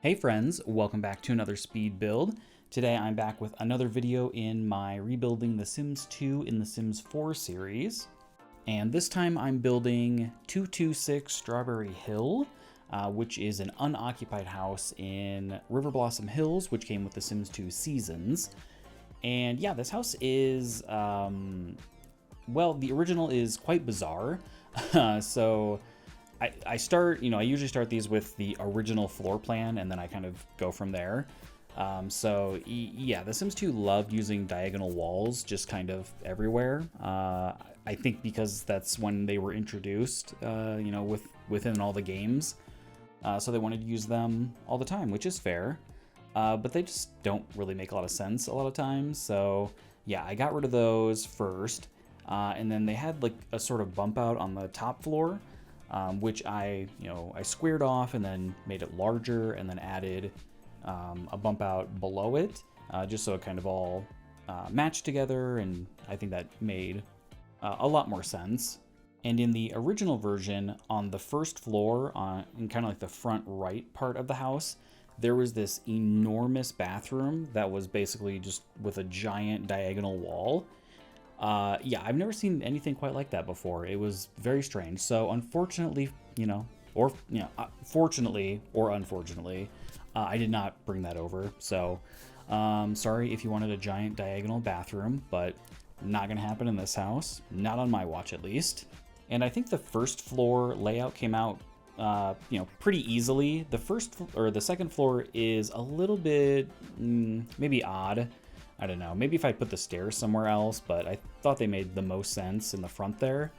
Hey friends, welcome back to another speed build. Today I'm back with another video in my Rebuilding The Sims 2 in The Sims 4 series. And this time I'm building 226 Strawberry Hill, which is an unoccupied house in Riverblossom Hills, which came with The Sims 2 Seasons. And yeah, this house is, well, the original is quite bizarre. So I usually start these with the original floor plan and then I kind of go from there. Yeah, The Sims 2 loved using diagonal walls just kind of everywhere. I think because that's when they were introduced, within all the games. So they wanted to use them all the time, which is fair. But they just don't really make a lot of sense a lot of times. So yeah, I got rid of those first. And then they had like a sort of bump out on the top floor. Which I squared off and then made it larger and then added a bump out below it, just so it kind of all matched together, and I think that made a lot more sense. And in the original version, on the first floor, in kind of like the front right part of the house, there was this enormous bathroom that was basically just with a giant diagonal wall. Yeah, I've never seen anything quite like that before. It was very strange. So unfortunately, fortunately or unfortunately, I did not bring that over. So sorry if you wanted a giant diagonal bathroom, but not gonna happen in this house. Not on my watch, at least. And I think the first floor layout came out, pretty easily. The second floor is a little bit maybe odd. I don't know, maybe if I put the stairs somewhere else, but I thought they made the most sense in the front there.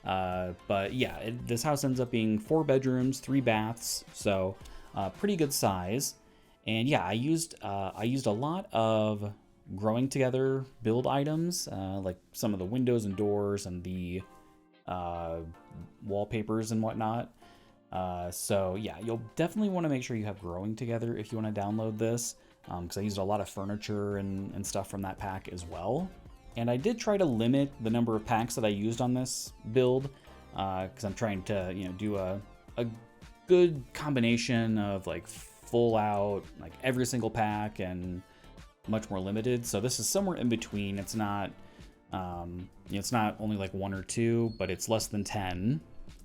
But yeah, this house ends up being 4 bedrooms, 3 baths, so pretty good size. And yeah, I used a lot of growing together build items, like some of the windows and doors and the wallpapers and whatnot. So yeah, you'll definitely want to make sure you have growing together if you want to download this. Because I used a lot of furniture and stuff from that pack as well. And I did try to limit the number of packs that I used on this build, because I'm trying to, do a good combination of like full out, like every single pack and much more limited. So this is somewhere in between. It's not, it's not only like 1 or 2, but it's less than 10.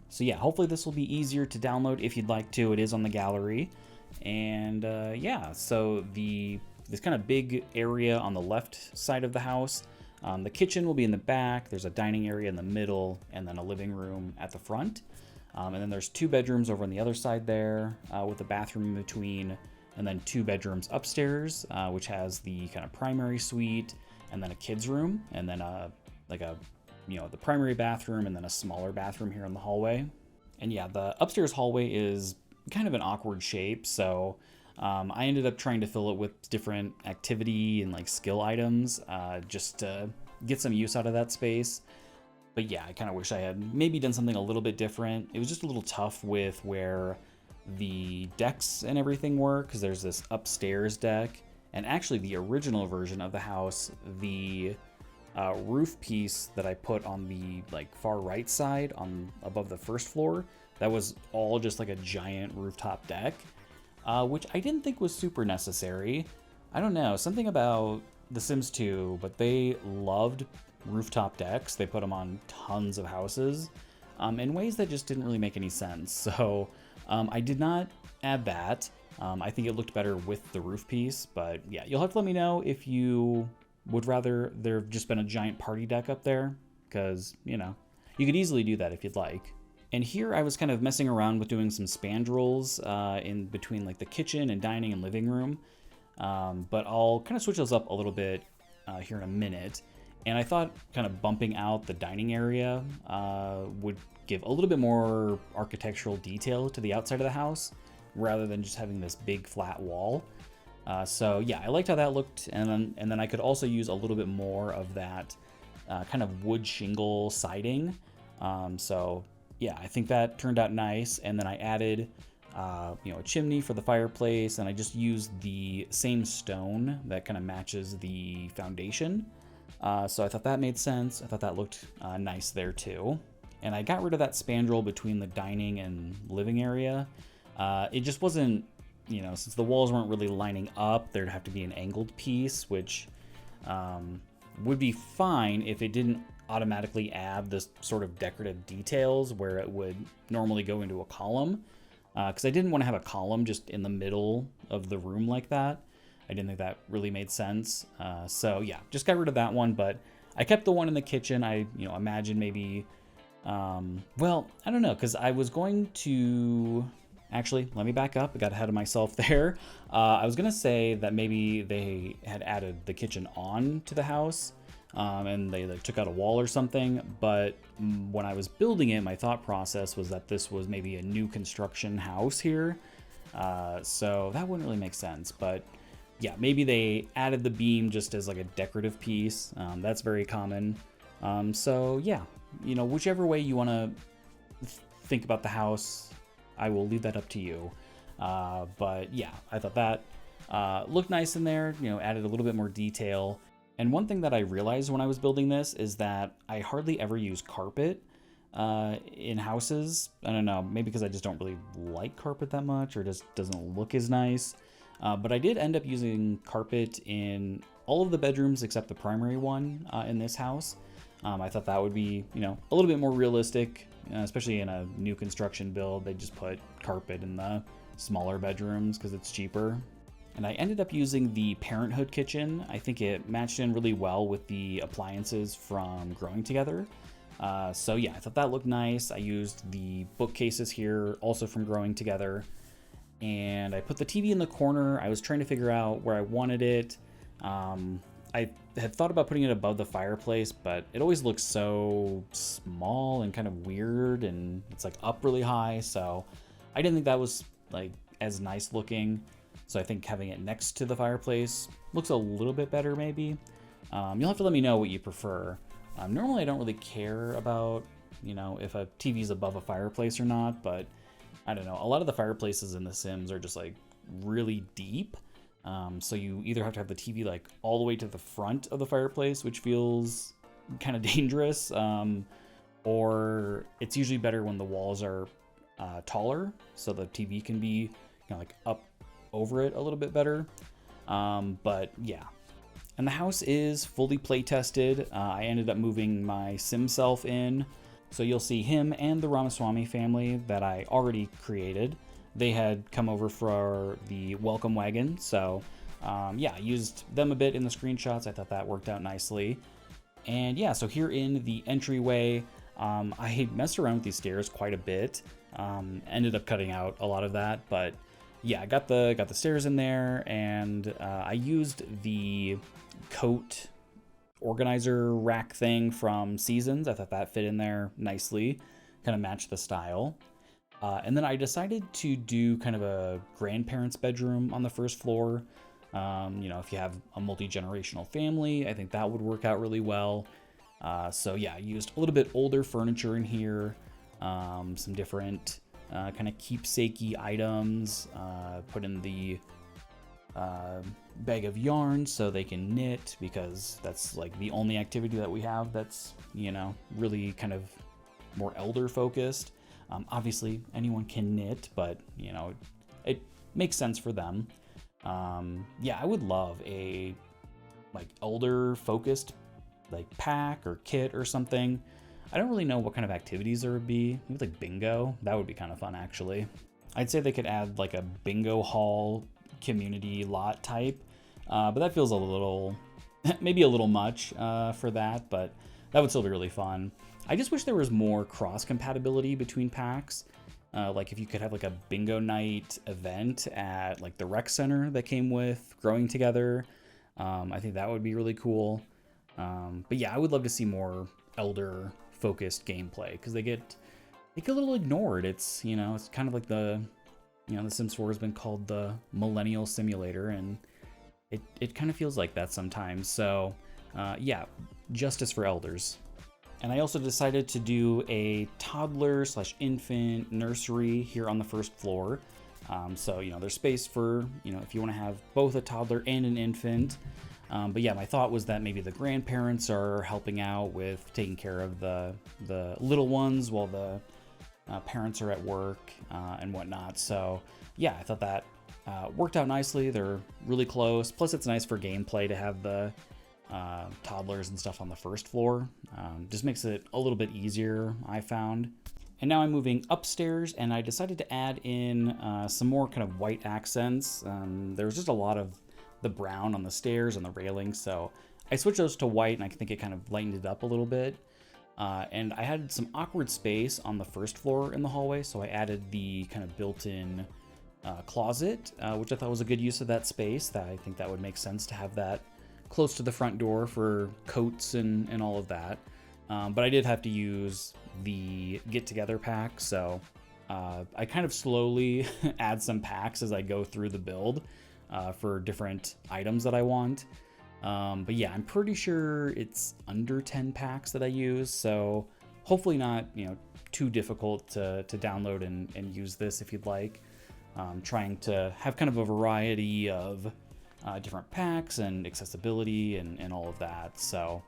So yeah, hopefully this will be easier to download if you'd like to. It is on the gallery. And yeah, so this kind of big area on the left side of the house, the kitchen will be in the back, there's a dining area in the middle, and then a living room at the front. And then there's 2 bedrooms over on the other side there, with a bathroom in between, and then 2 bedrooms upstairs, which has the kind of primary suite, and then a kid's room, and then the primary bathroom, and then a smaller bathroom here in the hallway. And yeah, the upstairs hallway is kind of an awkward shape, so I ended up trying to fill it with different activity and like skill items, just to get some use out of that space. But yeah, I kind of wish I had maybe done something a little bit different. It was just a little tough with where the decks and everything were, because there's this upstairs deck, and actually the original version of the house, the roof piece that I put on the like far right side on above the first floor, that was all just like a giant rooftop deck, which I didn't think was super necessary. I don't know, something about The Sims 2, but they loved rooftop decks. They put them on tons of houses in ways that just didn't really make any sense. So I did not add that. I think it looked better with the roof piece, but yeah, you'll have to let me know if you would rather there have just been a giant party deck up there, because, you could easily do that if you'd like. And here I was kind of messing around with doing some spandrels in between like the kitchen and dining and living room. But I'll kind of switch those up a little bit here in a minute. And I thought kind of bumping out the dining area would give a little bit more architectural detail to the outside of the house, rather than just having this big flat wall. So yeah, I liked how that looked. And then I could also use a little bit more of that kind of wood shingle siding. So yeah, I think that turned out nice. And then I added, a chimney for the fireplace, and I just used the same stone that kind of matches the foundation. So I thought that made sense. I thought that looked nice there too. And I got rid of that spandrel between the dining and living area. It just wasn't since the walls weren't really lining up, there'd have to be an angled piece, which would be fine if it didn't automatically add this sort of decorative details where it would normally go into a column. Because I didn't want to have a column just in the middle of the room like that. I didn't think that really made sense. So yeah, just got rid of that one, but I kept the one in the kitchen. I imagine maybe, well, I don't know, because I was going to, actually, let me back up. I got ahead of myself there. I was going to say that maybe they had added the kitchen on to the house, and they took out a wall or something. But when I was building it, my thought process was that this was maybe a new construction house here. So that wouldn't really make sense. But yeah, maybe they added the beam just as like a decorative piece. That's very common. So yeah, whichever way you want to think about the house, I will leave that up to you. But yeah, I thought that looked nice in there, added a little bit more detail. And one thing that I realized when I was building this is that I hardly ever use carpet in houses. I don't know, maybe because I just don't really like carpet that much, or just doesn't look as nice. But I did end up using carpet in all of the bedrooms except the primary one in this house. I thought that would be, a little bit more realistic, especially in a new construction build. They just put carpet in the smaller bedrooms because it's cheaper. And I ended up using the Parenthood kitchen. I think it matched in really well with the appliances from Growing Together. So yeah, I thought that looked nice. I used the bookcases here, also from Growing Together. And I put the TV in the corner. I was trying to figure out where I wanted it. I had thought about putting it above the fireplace, but it always looks so small and kind of weird, and it's like up really high. So I didn't think that was like as nice looking. So I think having it next to the fireplace looks a little bit better maybe. You'll have to let me know what you prefer. Normally I don't really care about, if a TV is above a fireplace or not, but I don't know. A lot of the fireplaces in The Sims are just like really deep. So you either have to have the TV like all the way to the front of the fireplace, which feels kind of dangerous, or it's usually better when the walls are taller, so the TV can be like up over it a little bit better. But yeah, and the house is fully play tested. I ended up moving my Sim self in, so you'll see him and the Ramaswamy family that I already created. They had come over for the welcome wagon, so yeah, I used them a bit in the screenshots. I thought that worked out nicely. And yeah, so here in the entryway, I messed around with these stairs quite a bit. Ended up cutting out a lot of that, but yeah, I got the stairs in there, and I used the coat organizer rack thing from Seasons. I thought that fit in there nicely, kind of matched the style. And then I decided to do kind of a grandparents' bedroom on the first floor. If you have a multi-generational family, I think that would work out really well. So yeah, I used a little bit older furniture in here, some different kind of keepsakey items, put in the bag of yarn so they can knit, because that's like the only activity that we have that's, really kind of more elder focused. Obviously anyone can knit, but it makes sense for them. Yeah, I would love a like elder focused like pack or kit or something. I don't really know what kind of activities there would be. Maybe like bingo. That would be kind of fun actually. I'd say they could add like a bingo hall community lot type, but that feels a little, maybe a little much for that, but that would still be really fun. I just wish there was more cross compatibility between packs. Like if you could have like a bingo night event at like the rec center that came with Growing Together. I think that would be really cool. But yeah, I would love to see more elder focused gameplay, because they get a little ignored. It's, it's kind of like the Sims 4 has been called the millennial simulator, and it kind of feels like that sometimes. So yeah, justice for elders. And I also decided to do a toddler/infant nursery here on the first floor. So, there's space for, if you want to have both a toddler and an infant. But yeah, my thought was that maybe the grandparents are helping out with taking care of the little ones while the parents are at work and whatnot. So yeah, I thought that Worked out nicely. They're really close. Plus, it's nice for gameplay to have the toddlers and stuff on the first floor. Just makes it a little bit easier, I found. And now I'm moving upstairs, and I decided to add in some more kind of white accents. There was just a lot of the brown on the stairs and the railings, so I switched those to white, and I think it kind of lightened it up a little bit. And I had some awkward space on the first floor in the hallway, so I added the kind of built-in closet, which I thought was a good use of that space. I think that would make sense to have that close to the front door for coats and all of that. But I did have to use the get-together pack, so I kind of slowly add some packs as I go through the build for different items that I want. But yeah, I'm pretty sure it's under 10 packs that I use, so hopefully not, too difficult to download and use this if you'd like. Trying to have kind of a variety of different packs and accessibility and all of that. So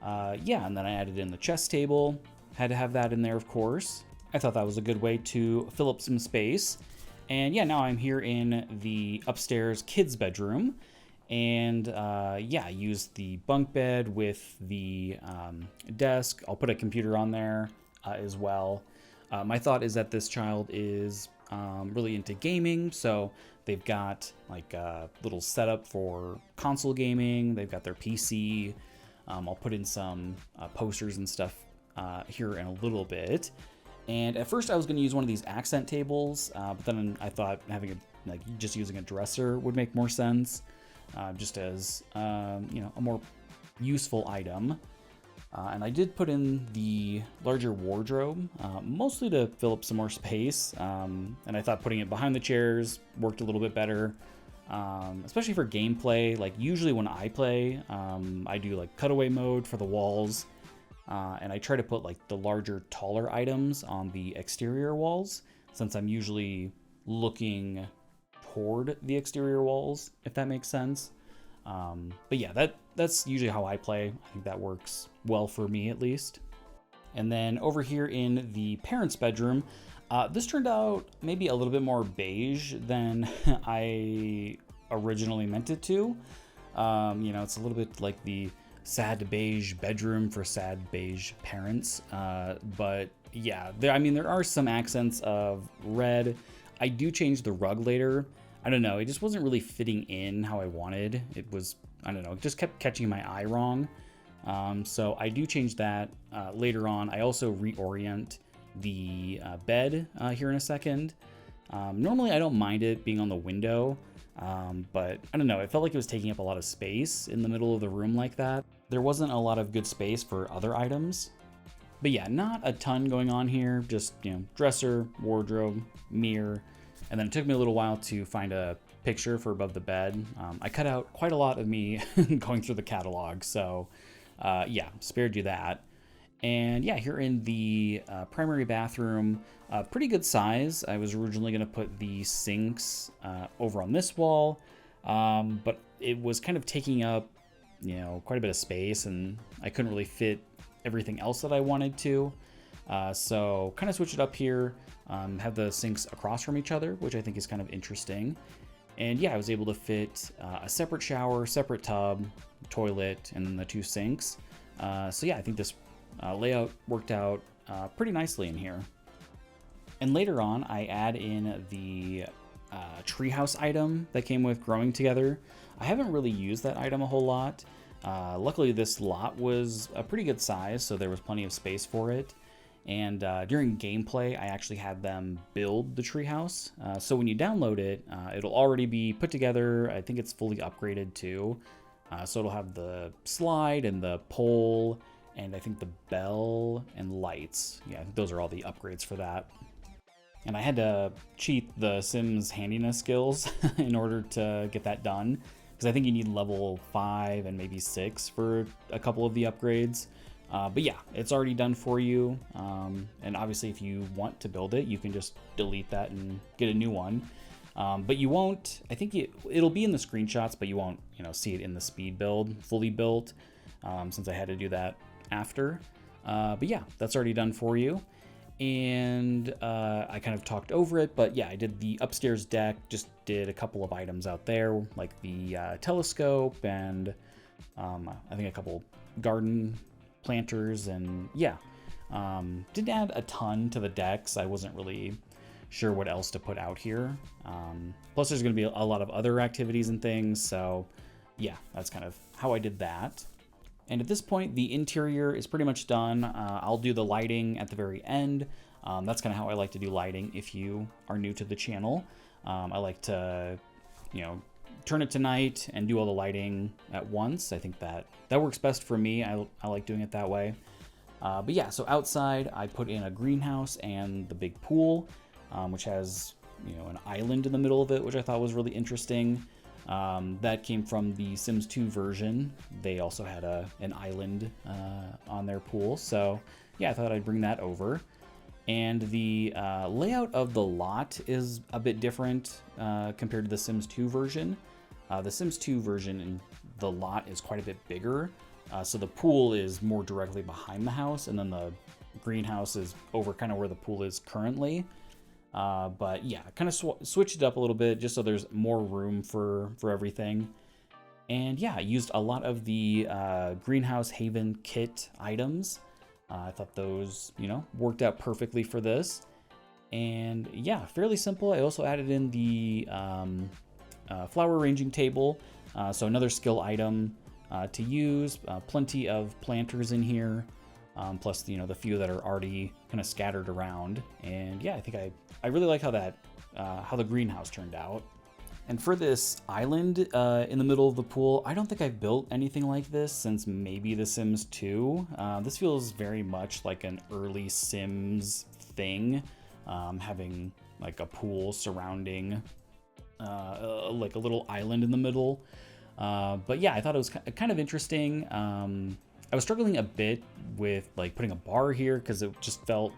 yeah, and then I added in the chess table. Had to have that in there, of course. I thought that was a good way to fill up some space. And yeah, now I'm here in the upstairs kids' bedroom. And yeah, I used the bunk bed with the desk. I'll put a computer on there as well. My thought is that this child is really into gaming, so they've got like a little setup for console gaming. They've got their PC. I'll put in some posters and stuff here in a little bit. And at first I was going to use one of these accent tables, but then I thought having just using a dresser would make more sense, just as a more useful item. And I did put in the larger wardrobe, mostly to fill up some more space. And I thought putting it behind the chairs worked a little bit better, especially for gameplay. Like usually when I play, I do like cutaway mode for the walls. And I try to put like the larger, taller items on the exterior walls, since I'm usually looking toward the exterior walls, if that makes sense. But yeah, that's usually how I play. I think that works well for me, at least. And then over here in the parents' bedroom, this turned out maybe a little bit more beige than I originally meant it to. It's a little bit like the sad beige bedroom for sad beige parents. But yeah, there are some accents of red. I do change the rug later. I don't know, it just wasn't really fitting in how I wanted. It was, I don't know, it just kept catching my eye wrong. So I do change that later on. I also reorient the bed here in a second. Normally I don't mind it being on the window, but I don't know, it felt like it was taking up a lot of space in the middle of the room like that. There wasn't a lot of good space for other items. But yeah, not a ton going on here, just, dresser, wardrobe, mirror. And then it took me a little while to find a picture for above the bed. I cut out quite a lot of me going through the catalog, so yeah, spared you that. And yeah, here in the primary bathroom, pretty good size. I was originally going to put the sinks over on this wall, but it was kind of taking up, quite a bit of space, and I couldn't really fit everything else that I wanted to. So kind of switch it up here, have the sinks across from each other, which I think is kind of interesting. And yeah, I was able to fit a separate shower, separate tub, toilet, and then the two sinks. So yeah, I think this layout worked out pretty nicely in here. And later on, I add in the treehouse item that came with growing together. I haven't really used that item a whole lot. Luckily, this lot was a pretty good size, so there was plenty of space for it. And during gameplay, I actually had them build the treehouse. So when you download it, it'll already be put together. I think it's fully upgraded too. So it'll have the slide and the pole, and I think the bell and lights. Yeah, I think those are all the upgrades for that. And I had to cheat the Sims handiness skills in order to get that done, because I think you need level 5 and maybe 6 for a couple of the upgrades. But yeah, it's already done for you. And obviously if you want to build it, you can just delete that and get a new one. But you won't, I think it'll be in the screenshots, but you won't, see it in the speed build, fully built, since I had to do that after. But yeah, that's already done for you. And I kind of talked over it, but yeah, I did the upstairs deck, just did a couple of items out there, like the telescope and I think a couple garden planters, and yeah. Didn't add a ton to the decks. I wasn't really sure what else to put out here. Plus there's going to be a lot of other activities and things, so yeah, that's kind of how I did that. And at this point, the interior is pretty much done. I'll do the lighting at the very end. That's kind of how I like to do lighting if you are new to the channel. I like to, turn it to night and do all the lighting at once. I think that works best for me. I like doing it that way. But yeah, so outside I put in a greenhouse and the big pool, which has, an island in the middle of it, which I thought was really interesting. That came from the Sims 2 version. They also had an island on their pool. So yeah, I thought I'd bring that over. And the layout of the lot is a bit different compared to the Sims 2 version. The Sims 2 version, and the lot is quite a bit bigger. So the pool is more directly behind the house, and then the greenhouse is over kind of where the pool is currently. But yeah, kind of switched it up a little bit just so there's more room for everything. And yeah, I used a lot of the Greenhouse Haven kit items. I thought those, worked out perfectly for this. And yeah, fairly simple. I also added in the flower arranging table. So another skill item to use. Plenty of planters in here. Plus, the few that are already kind of scattered around. And yeah, I think I really like how the greenhouse turned out. And for this island in the middle of the pool, I don't think I've built anything like this since maybe The Sims 2. This feels very much like an early Sims thing, having like a pool surrounding like a little island in the middle. But yeah, I thought it was kind of interesting. I was struggling a bit with like putting a bar here because it just felt,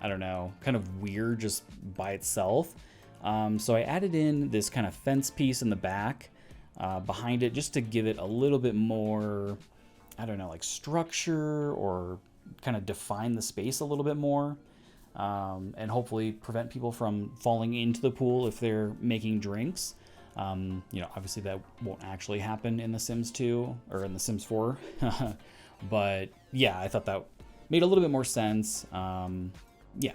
I don't know, kind of weird just by itself. So I added in this kind of fence piece in the back behind it just to give it a little bit more, I don't know, like structure, or kind of define the space a little bit more, and hopefully prevent people from falling into the pool if they're making drinks. Obviously that won't actually happen in The Sims 2 or in The Sims 4. But yeah, I thought that made a little bit more sense. Yeah.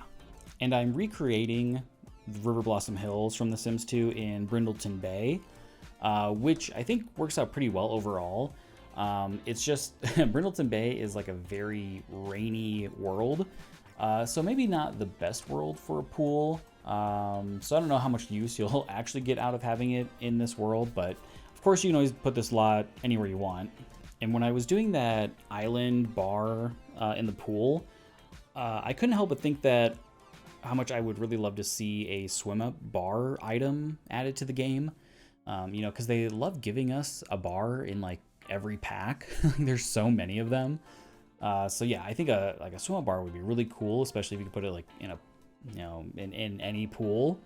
And I'm recreating Riverblossom Hills from The Sims 2 in Brindleton Bay, which I think works out pretty well overall. It's just Brindleton Bay is like a very rainy world. So maybe not the best world for a pool. So I don't know how much use you'll actually get out of having it in this world, but of course you can always put this lot anywhere you want. And when I was doing that island bar in the pool, I couldn't help but think that how much I would really love to see a swim up bar item added to the game. Because they love giving us a bar in like every pack. There's so many of them. So yeah, I think a swim up bar would be really cool, especially if you could put it like in a in any pool.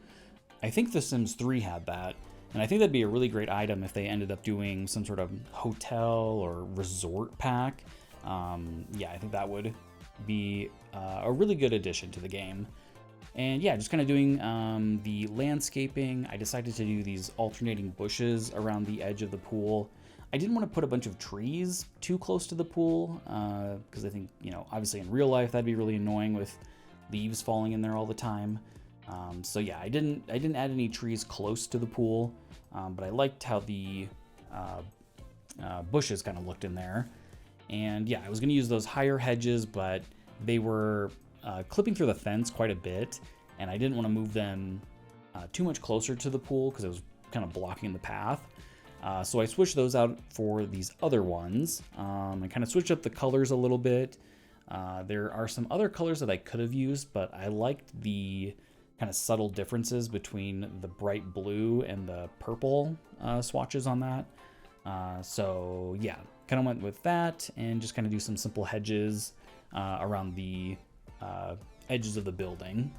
I think The Sims 3 had that, and I think that'd be a really great item if they ended up doing some sort of hotel or resort pack. Yeah, I think that would be a really good addition to the game. And yeah, just kind of doing the landscaping. I decided to do these alternating bushes around the edge of the pool. I didn't want to put a bunch of trees too close to the pool because I think, obviously in real life that'd be really annoying with leaves falling in there all the time. So yeah, I didn't add any trees close to the pool, but I liked how the bushes kind of looked in there. And yeah, I was going to use those higher hedges, but they were clipping through the fence quite a bit, and I didn't want to move them too much closer to the pool because it was kind of blocking the path. So I switched those out for these other ones. I kind of switched up the colors a little bit. There are some other colors that I could have used, but I liked the kind of subtle differences between the bright blue and the purple swatches on that. So yeah, kind of went with that and just kind of do some simple hedges around the edges of the building.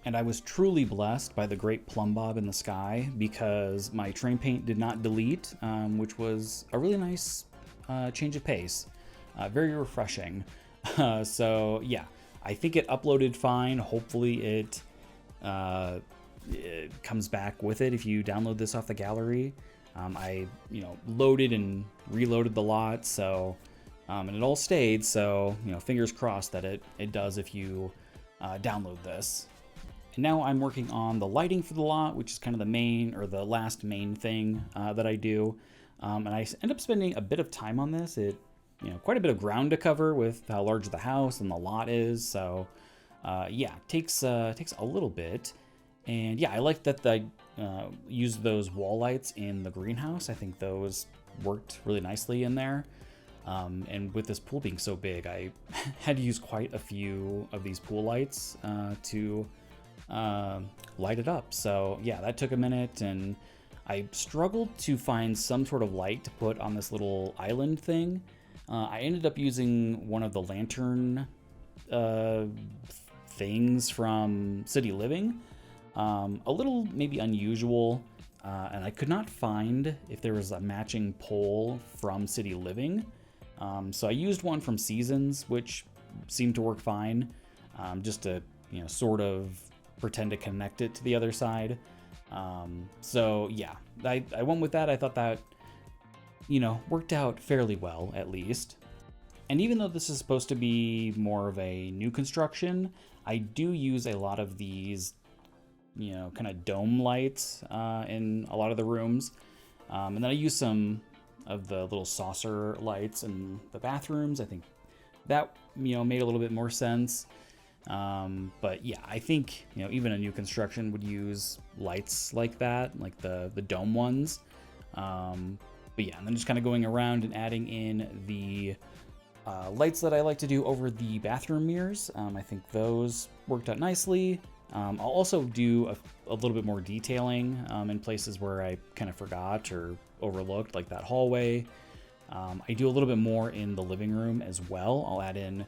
And I was truly blessed by the great plumb bob in the sky because my train paint did not delete, which was a really nice change of pace. Very refreshing. So yeah, I think it uploaded fine. Hopefully it comes back with it if you download this off the gallery. I loaded and reloaded the lot, so and it all stayed, so fingers crossed that it does if you download this. And now I'm working on the lighting for the lot, which is kind of the main, or the last main thing that I do. And I end up spending a bit of time on this. Quite a bit of ground to cover with how large the house and the lot is. So yeah, takes a little bit. And yeah, I like that I used those wall lights in the greenhouse. I think those worked really nicely in there. And with this pool being so big, I had to use quite a few of these pool lights to light it up. So yeah, that took a minute, and I struggled to find some sort of light to put on this little island thing. I ended up using one of the lantern things from City Living. A little maybe unusual, and I could not find if there was a matching pole from City Living. So I used one from Seasons, which seemed to work fine, just to sort of pretend to connect it to the other side. So yeah, I went with that. I thought that worked out fairly well, at least. And even though this is supposed to be more of a new construction, I do use a lot of these kind of dome lights in a lot of the rooms. And then I use some of the little saucer lights in the bathrooms. I think that, made a little bit more sense. But yeah, I think, even a new construction would use lights like that, like the dome ones. But yeah, and then just kind of going around and adding in the lights that I like to do over the bathroom mirrors. I think those worked out nicely. I'll also do a little bit more detailing in places where I kind of forgot or overlooked, like that hallway. I do a little bit more in the living room as well. I'll add in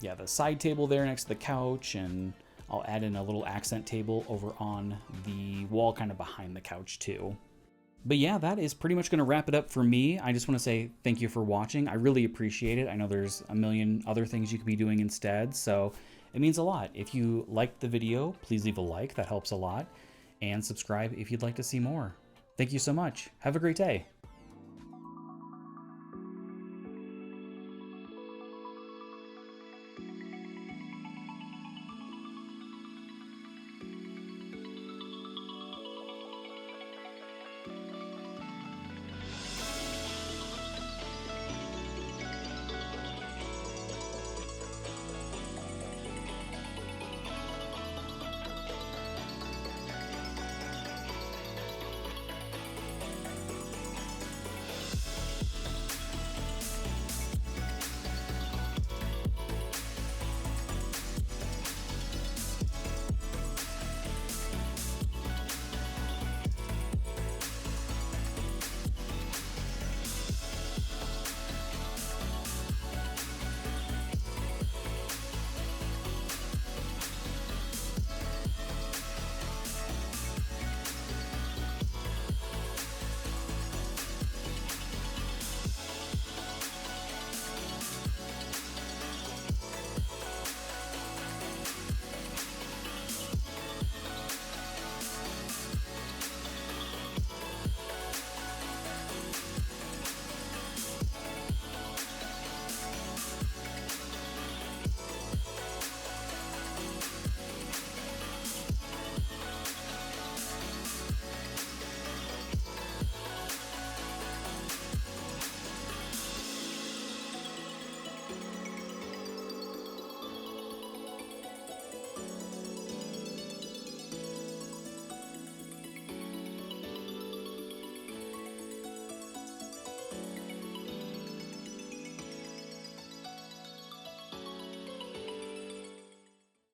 the side table there next to the couch, and I'll add in a little accent table over on the wall kind of behind the couch too. But yeah, that is pretty much going to wrap it up for me. I just want to say thank you for watching. I really appreciate it. I know there's a million other things you could be doing instead, so it means a lot. If you liked the video, please leave a like. That helps a lot. And subscribe if you'd like to see more. Thank you so much. Have a great day.